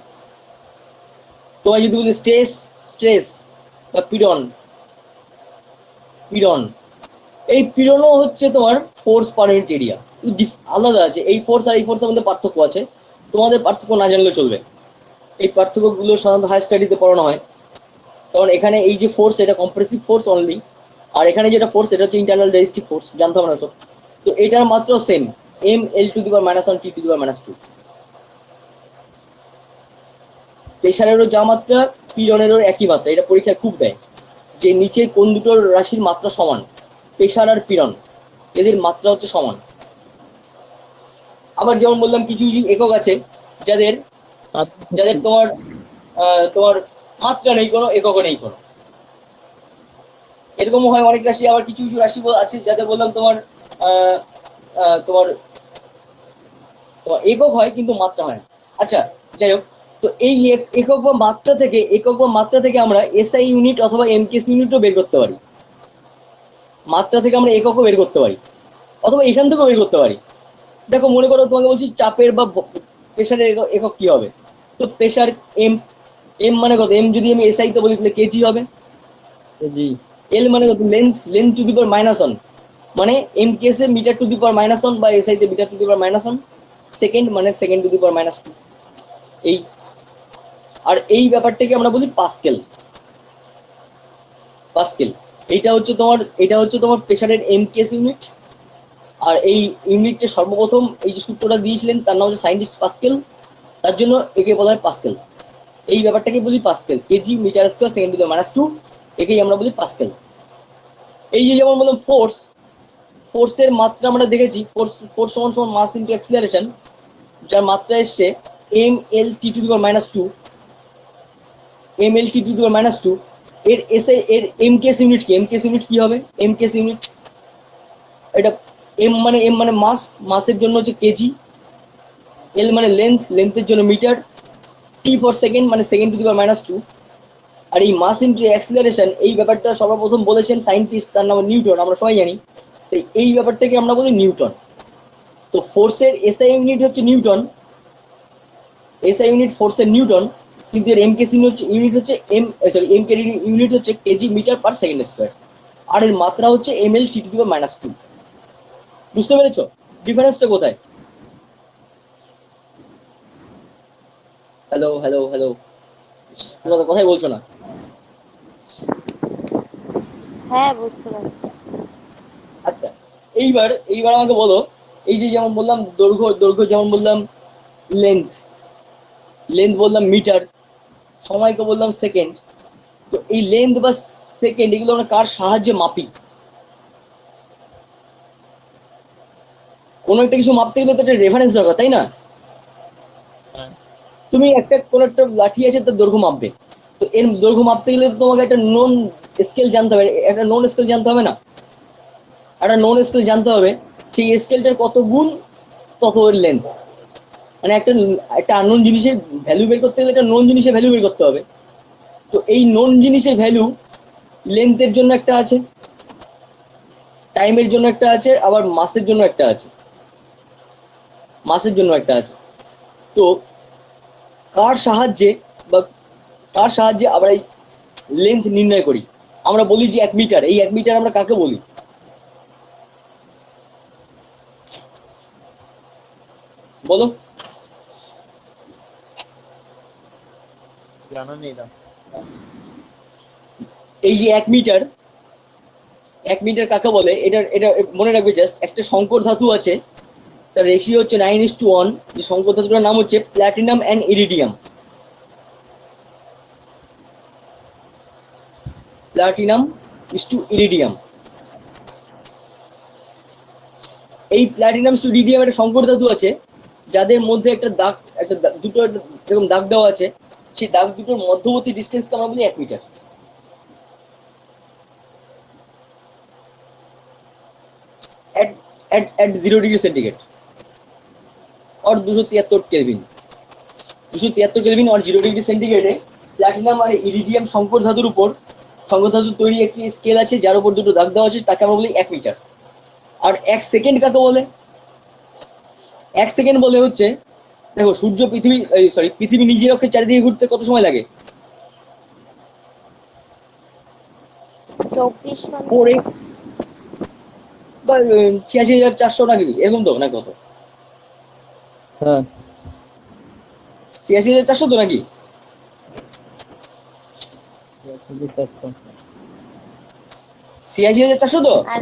তোমার যদি বলি স্ট্রেস বা পীড়ন, এই পীড়নও হচ্ছে তোমার ফোর্স পার ইউনিট এরিয়া। আলাদা আছে, এই ফোর্স আর এই ফোর্সের মধ্যে পার্থক্য আছে, তোমাদের পার্থক্য না জানলেও চলবে। এই পার্থক্যগুলো সাধারণত হায়ার স্টাডিতে পড়ানো হয়। কারণ এখানে এই যে ফোর্স, এটা কম্প্রেসিভ ফোর্স অনলি, আর এখানে যেটা ফোর্স, এটা হচ্ছে ইন্টারনাল রেজিস্টিভ ফোর্স, জানতে হবে না সব। তো এটার মাত্র সেম, এম l⁻⁻1 t⁻²। প্রেসারেরও যা মাত্রা, পীড়নেরও একই মাত্রা। এটা পরীক্ষায় খুব দেয়, যে নিচের কোন দুটো রাশির মাত্রা সমান, প্রেসার আর পীড়ন, এদের মাত্রা হচ্ছে সমান। আবার যেমন বললাম, কিছু কিছু একক আছে যাদের তোমার তোমার মাত্রা নেই কোনো, এককও নেই কোনো। এরকমও হয় অনেক রাশি। আবার কিছু কিছু রাশি আছে যাদের বললাম তোমার তোমার একক হয় কিন্তু মাত্রা হয় না। আচ্ছা, যাই হোক, তো এই একক বা মাত্রা থেকে আমরা এসআই ইউনিট অথবা এমকেএস ইউনিটও বের করতে পারি। মাত্রা থেকে আমরা এককও বের করতে পারি, অথবা এখান থেকেও বের করতে পারি। দেখো, মনে করো তোমাকে বলছি চাপের বা প্রেসারের একক কি হবে? তো প্রেসার এম, এম মানে কত? এম যদি আমি এসআই তে বলি তাহলে কেজি হবে। জি। এল মানে কত? লেন্থ টু দি পাওয়ার -1, মানে এম কেসে মিটার টু দি পাওয়ার -1 বা এসআই তে metre to the power -1। Second মানে সেকেন্ড টু দি পাওয়ার -2। এই আর এই ব্যাপারটাকে আমরা বলি পাস্কেল। পাস্কেল এটা হচ্ছে তোমার প্রেসারের এম কেস ইউনিট। আর এই ইউনিটটা সর্বপ্রথম এই যে সূত্রটা দিয়েছিলেন তার নাম হচ্ছে সায়েন্টিস্ট পাস্কেল, তার জন্য একে বলা হয় পাস্কেল। এই ব্যাপারটাকে বলি pascal, KG metre square second to the -2, একেই আমরা বলি পাস্কেল। এই যে যেমন বললাম ফোর্সের মাত্রা আমরা দেখেছি, ফোর্স সমান সমান মাস ইনটু অ্যাক্সিলারেশন, যার মাত্রা এসছে M L T to the power -2, M L T to the power -2। এর এসে এর এম কেস ইউনিট কি? এম কেস ইউনিট কি হবে? এম কেস ইউনিট এটা এম মানে মাসের জন্য হচ্ছে কেজি, এল মানে লেন্থের জন্য মিটার, টি ফর সেকেন্ড মানে সেকেন্ড টু দি পাওয়ার -2। আর এই মাস ইনটু অ্যাক্সিলারেশন এই ব্যাপারটা সর্বপ্রথম বলেছেন সায়েন্টিস্ট, তার নাম নিউটন, আমরা সবাই জানি। তো এই ব্যাপারটাকে আমরা বলি নিউটন। তো ফোর্সের এসআই ইউনিট হচ্ছে নিউটন, এসআই ইউনিট ফোর্সের নিউটন, কিন্তু এর এমকেস ইউনিট হচ্ছে এম কে ইউনিট হচ্ছে K G metre per second square. আর এর মাত্রা হচ্ছে M L T to the power -2। বুঝতে পেরেছো ডিফারেন্সটা কোথায়? হ্যালো হ্যালো হ্যালো, তোমরা তো কথাই বলছো না। হ্যাঁ বুঝতে পারছি। আচ্ছা, এইবার আমাকে বলো, এই যে যেমন বললাম দৈর্ঘ্য যেমন বললাম লেন্থ বললাম মিটার, সময়কে বললাম সেকেন্ড। তো এই লেন্থ বা সেকেন্ড এগুলো আমরা কার সাহায্যে মাপি? কোনো একটা কিছু মাপতে গেলে তো একটা রেফারেন্স দরকার, তাই না? তুমি কোনো একটা লাঠি আছে, তার দৈর্ঘ্য মাপবে, তো এর দৈর্ঘ্য মাপতে গেলে তো তোমাকে একটা নন স্কেল জানতে হবে, একটা নন স্কেল জানতে হবে না? একটা নন স্কেল জানতে হবে, সেই স্কেলটার কত গুণ তত এর লেন্থ। মানে একটা আননোন জিনিসের ভ্যালু বের করতে গেলে একটা নন জিনিসের ভ্যালু বের করতে হবে। তো এই নন জিনিসের ভ্যালু লেন্থের জন্য একটা আছে, টাইমের জন্য একটা আছে, আবার মাসের জন্য একটা আছে। তো কার সাহায্যে বা কার সাহায্যে আমরা এই লেন্থ নির্ণয় করি? আমরা বলি যে 1 মিটার। এই 1 মিটার আমরা কাকে বলি? বলো। জানা নেই না। এই যে 1 মিটার কাকে বলে? এটা মনে রাখবে, জাস্ট একটা সংকর ধাতু আছে, তার রেশিও হচ্ছে 9:1। যে সংকর ধাতুটার নাম হচ্ছে platinum and iridium. Platinum is to iridium. এই প্ল্যাটিনাম টু ইরিডিয়াম একটা সংকর ধাতু আছে, যাদের মধ্যে দুটো এরকম দাগ দেওয়া আছে। সেই দাগ দুটোর মধ্যবর্তী ডিস্টেন্সকে আমরা বলি 1 মিটার। at 0 ডিগ্রি সেন্টিগ্রেড और 273 কেলভিন। 273 কেলভিন और 0 ডিগ্রি সেন্টিগ্রেডে প্ল্যাটিনাম আর ইরিডিয়াম সংকর ধাতুর তৈরি একটি স্কেল আছে, যার উপর দুটো দাগ দেওয়া আছে, তাকে আমরা বলি 1 মিটার। আর 1 সেকেন্ড কাকে বলে? 1 সেকেন্ড বলে হচ্ছে, দেখো পৃথিবী নিজের অক্ষের চারিদিকে ঘুরতে কত সময় লাগে? 24 4 বা 86,400 নাকি এরকম তো, না কত? হ্যাঁ 86,400 তো নাকি? 86,400 তো আর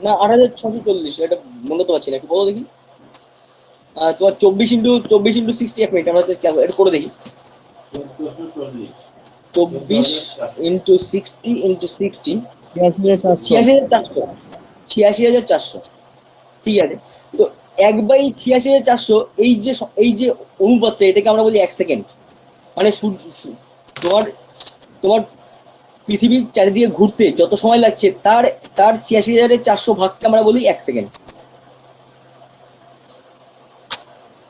না 8,640, এটা মনে তো পাচ্ছি না, একটু বলো দেখি। তোমার 24 × 60 1 মিনিট, আমরা এটা করে দেখি। 24 × 60 × 60 86,400। 86,400। ঠিক আছে, তো 1/86,400 এই যে অনুপাতটা, এটাকে আমরা বলি 1 সেকেন্ড। মানে তোমার তোমার পৃথিবীর চারিদিকে ঘুরতে যত সময় লাগছে তার তার 86,400 ভাগকে আমরা বলি 1 সেকেন্ড।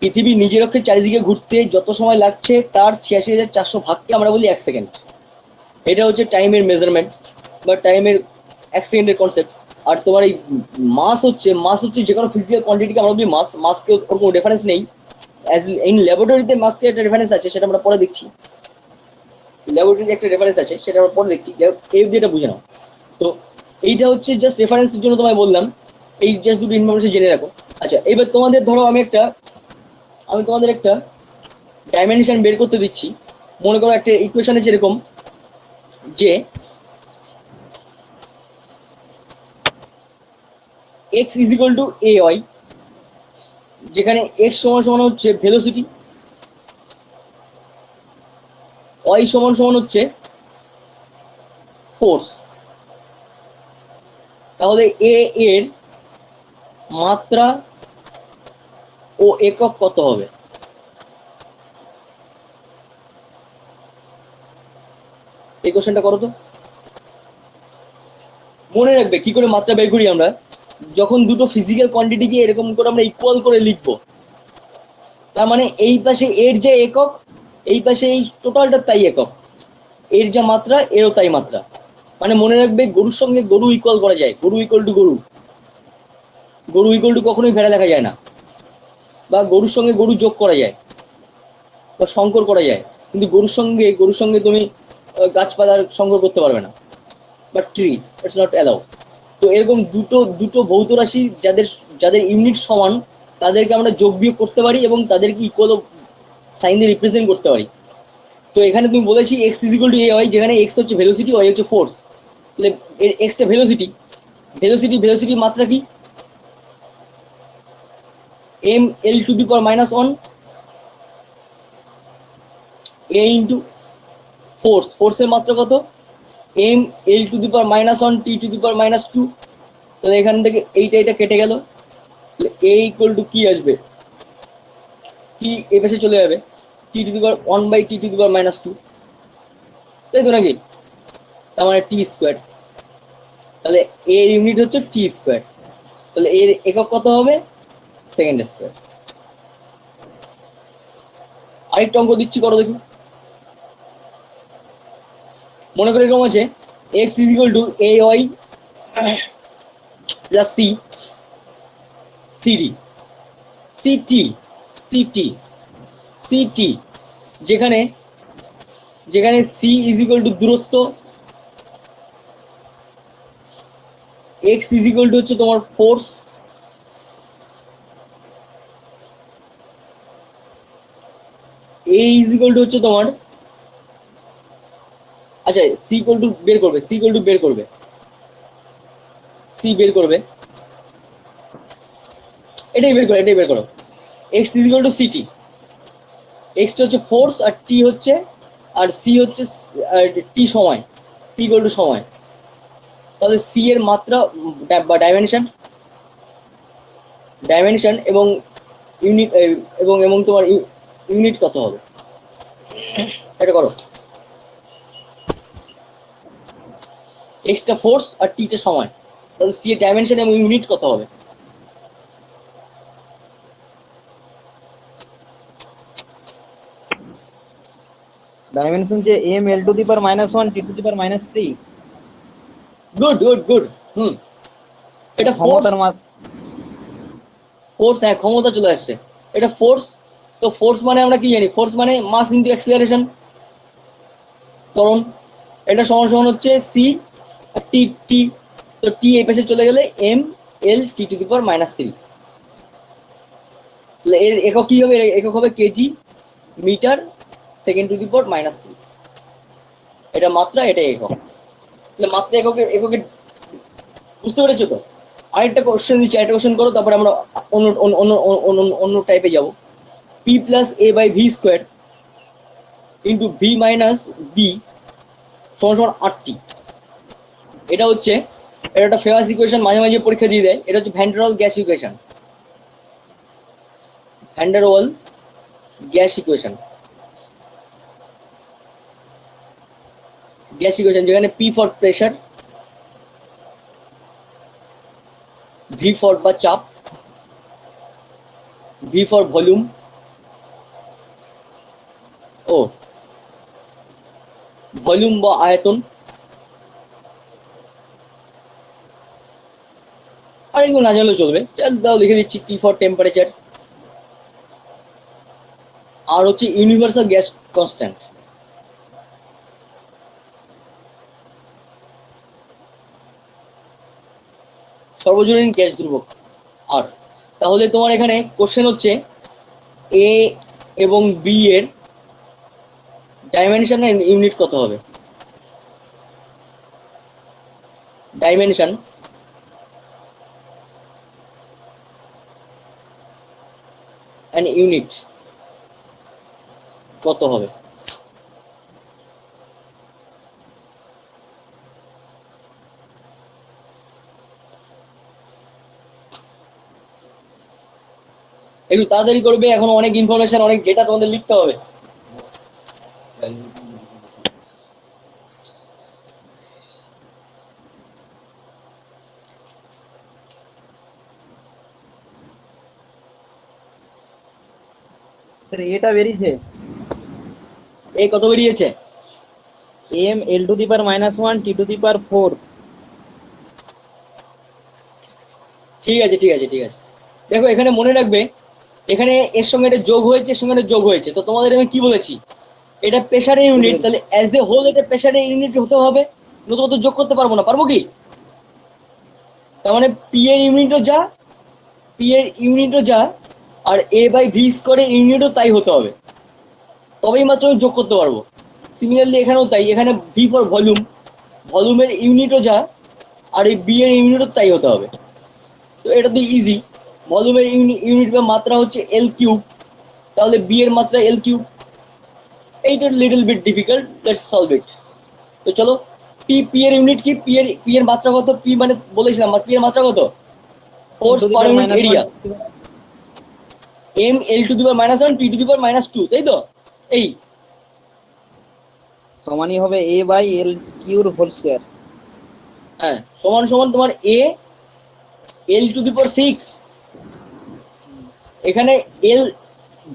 পৃথিবী নিজের অক্ষের চারিদিকে ঘুরতে যত সময় লাগছে তার 86,400 ভাগকে আমরা বলি 1 সেকেন্ড। এটা হচ্ছে টাইমের মেজারমেন্ট বা টাইমের 1 সেকেন্ডের কনসেপ্ট। আর তোমার এই মাস হচ্ছে যে কোনো ফিজিক্যাল কোয়ান্টিটিকে আমরা বলি মাসকে ওর কোনো রেফারেন্স নেই। অ্যাজ ইন ল্যাবরেটরিতে মাসকে একটা রেফারেন্স আছে, সেটা আমরা পরে দেখছি। ল্যাবরেটরিতে একটা রেফারেন্স আছে, সেটা আমরা পরে দেখছি। এই অবধি এটা বুঝে নাও। তো এইটা হচ্ছে জাস্ট রেফারেন্সের জন্য তোমায় বললাম, এই জাস্ট দুটো ইনফরমেশন জেনে রাখো। আচ্ছা, এবার তোমাদের ধরো আমি তোমাদের একটা ডাইমেনশন বের করতে দিচ্ছি। মনে করো একটা ইকুয়েশন আছে এরকম যে x is equal to A Y, যেখানে x সমান সমান হচ্ছে ভেলোসিটি, y সমান সমান হচ্ছে ফোর্স। তাহলে এ এর মাত্রা ও একক কত হবে? এই কোশ্চেনটা করো তো। মনে রাখবে কি করে মাত্রা বের করি আমরা, যখন দুটো ফিজিক্যাল কোয়ান্টিটিকে এরকম করে আমরা ইকুয়াল করে লিখবো, তার মানে এই পাশে এর যে একক, এই পাশে এই টোটালটা তাই একক, এর যা মাত্রা এরও তাই মাত্রা। মানে মনে রাখবে গরুর সঙ্গে গরু ইকুয়াল করা যায়, গরু ইকুয়াল টু গরু, গরু ইকুয়াল টু কখনোই ভেড়া দেখা যায় না। বা গরুর সঙ্গে গরু যোগ করা যায় বা সংকর করা যায়, কিন্তু গরুর সঙ্গে তুমি গাছপালার সংকর করতে পারবে না, বা ট্রি, ইটস নট অ্যালাউ। তো এরকম দুটো দুটো ভৌত রাশি যাদের যাদের ইউনিট সমান, তাদেরকে আমরা যোগ বিয়োগ করতে পারি এবং তাদেরকে ইকুয়াল সাইন দিয়ে রিপ্রেজেন্ট করতে পারি। তো এখানে তুমি বলেছি X is equal to A Y, যেখানে এক্স হচ্ছে ভেলোসিটি, ওয়াই হচ্ছে ফোর্স। তাহলে এর এক্সটা ভেলোসিটির মাত্রা কি? M L to the power minus one A into ফোর্সের মাত্রা কত? M L to the power minus one T to the power minus two. তাহলে এখান থেকে এইটা কেটে গেল, তাহলে এ ইকুয়াল টু কি আসবে? টি এ পাশে চলে যাবে, T to the power one by T to the power minus two, তাই তো নাকি? তার মানে টি স্কোয়ার। তাহলে এর ইউনিট হচ্ছে টি স্কোয়ার। তাহলে এর একক কত হবে? Second square. আরেকটা অঙ্ক দিচ্ছি, করো দেখি। মনে করে এরকম আছে X is equal to A Y plus CD CT CT CT, যেখানে সি ইজ ইকুয়াল টু দূরত্ব, এক্স ইজ ইকুয়াল টু হচ্ছে তোমার force, A is equal to হচ্ছে তোমার, আচ্ছা সি ইকুয়াল টু বের করবে, সি এটাই বের করো। X is equal two city, extra হচ্ছে ফোর্স আর টি হচ্ছে, আর সি হচ্ছে টি সময়, টি ইকুয়াল টু সময়। তাহলে সি এর মাত্রা বা ডাইমেনশন এবং ইউনিট এবং তোমার ইউনিট কত হবে, এটা করো। এক্সটা ফোর্স আর টিটা সময়, তাহলে সি এর ডাইমেনশন এবং ইউনিট কত হবে? डायमेंशन जे m l to the power -1 t to the power -3। Good. হুম, এটা ক্ষমতার মাত্রা। ফোর্স, হ্যাঁ ক্ষমতা চলে আসছে, এটা ফোর্স। তো ফোর্স মানে আমরা কি জানি? ফোর্স মানে মাস ইনটু অ্যাক্সিলারেশন, ত্বরণ। এটা সমান সমান হচ্ছে সি আর টি টি। তো টি এই পাশে চলে গেলে M L T to the power -3। তাহলে এর একক কি হবে? একক হবে K G metre second to the power -3। এটা মাত্রা, এটা একক। তাহলে মাত্রা এককের বুঝতে পেরেছো তো? আরেকটা কোশ্চেন দিচ্ছি, আরেকটা কোশ্চেন করো, তারপরে আমরা অন্য অন্য অন্য অন্য অন্য টাইপে যাবো। P plus A by V square into V minus B সমান সমান আরটি। এটা একটা ফেমাস ইকুয়েশন, মাঝে মাঝে পরীক্ষা দিয়ে দেয়। এটা হচ্ছে van der Waals gas equation, van der Waals gas equation, যেখানে P for pressure, V for বা চাপ, ভি ফর ভলিউম, ও ভলিউম বা আয়তন, আর এগুলো না জানলেও চলবে, দাও লিখে দিচ্ছি টি ফর টেম্পারেচার। আর হচ্ছে ইউনিভার্সাল গ্যাস কনস্ট্যান্ট, সর্বজনীন গ্যাস ধ্রুবক আর। তাহলে তোমার এখানে কোশ্চেন হচ্ছে এ এবং বি এর ডাইমেনশন ইউনিট কত হবে? ডাইমেনশন অ্যান্ড ইউনিট কত হবে? একটু তাড়াতাড়ি করবে, এখন অনেক ইনফরমেশন, অনেক ডেটা তোমাদের লিখতে হবে। স্যার এটা বেরিয়েছে এই কত বেরিয়েছে? M L to the power -1 T to the power 4। ঠিক আছে ঠিক আছে ঠিক আছে। দেখো এখানে মনে রাখবে, এখানে এর সঙ্গে এটা যোগ হয়েছে, এর সঙ্গে এটা যোগ হয়েছে, তো তোমাদের আমি কি বলেছি, এটা প্রেসারের ইউনিট, তাহলে অ্যাজ এ হোল এটা প্রেসারের ইউনিট হতে হবে, নতুন তো যোগ করতে পারবো না, পারবো কি? তার মানে পি এর ইউনিটও যা, পি এর ইউনিটও যা, আর এ বাই ভি স্কোয়ারের ইউনিটও তাই হতে হবে, তবেই মাত্র আমি যোগ করতে পারবো। সিমিলারলি এখানেও তাই, এখানে ভি ফর ভলিউম, ভলিউমের ইউনিটও যা, আর এই বি এর ইউনিটও তাই হতে হবে। তো এটা তো ইজি, ভলিউমের ইউনিট বা মাত্রা হচ্ছে এল কিউব, তাহলে বি এর মাত্রা এল কিউব। এইটা little bit difficult, let's solve it. তো চলো, পি এর ইউনিট কি, পি এর মাত্রা কত? পি মানে বলেছিলাম পি এর মাত্রা কত? Force per unit area. M L to the power -1 T to the power -2, তাই তো? এই সমানই হবে A by L cube whole square. হ্যাঁ, সমান সমান তোমার এ এল টু দি পাওয়ার 6, এখানে এল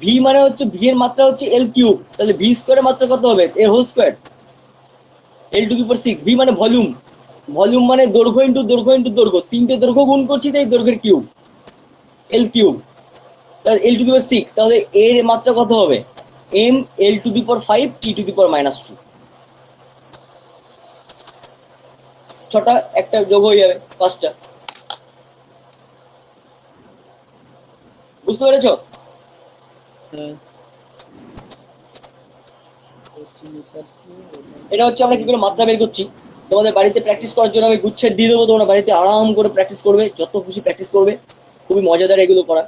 ভি মানে হচ্ছে, ভি এর মাত্রা হচ্ছে এল কিউব, তাহলে ভি স্কোয়ারের মাত্রা কত হবে? এর whole square, L to the power 6। V মানে ভলিউম, ভলিউম মানে দৈর্ঘ্য ইন্টু দৈর্ঘ্য ইন্টু দৈর্ঘ্য, তিনটে দৈর্ঘ্য গুণ করছি, তাই দৈর্ঘ্যের কিউব, এল কিউব, তাহলে এল টু দি পাওয়ার 6। তাহলে এর মাত্রা কত হবে? M L to the power 5 T to the power -2। ছটা একটা যোগ হয়ে যাবে, পাঁচটা। বুঝতে পেরেছো? এটা হচ্ছে আমরা কি করে মাত্রা বের করছি। তোমাদের বাড়িতে প্র্যাকটিস করার জন্য আমি গুচ্ছের দিয়ে দেবো, তোমরা বাড়িতে আরাম করে প্র্যাকটিস করবে, যত খুশি প্র্যাকটিস করবে, খুবই মজাদার এগুলো করা।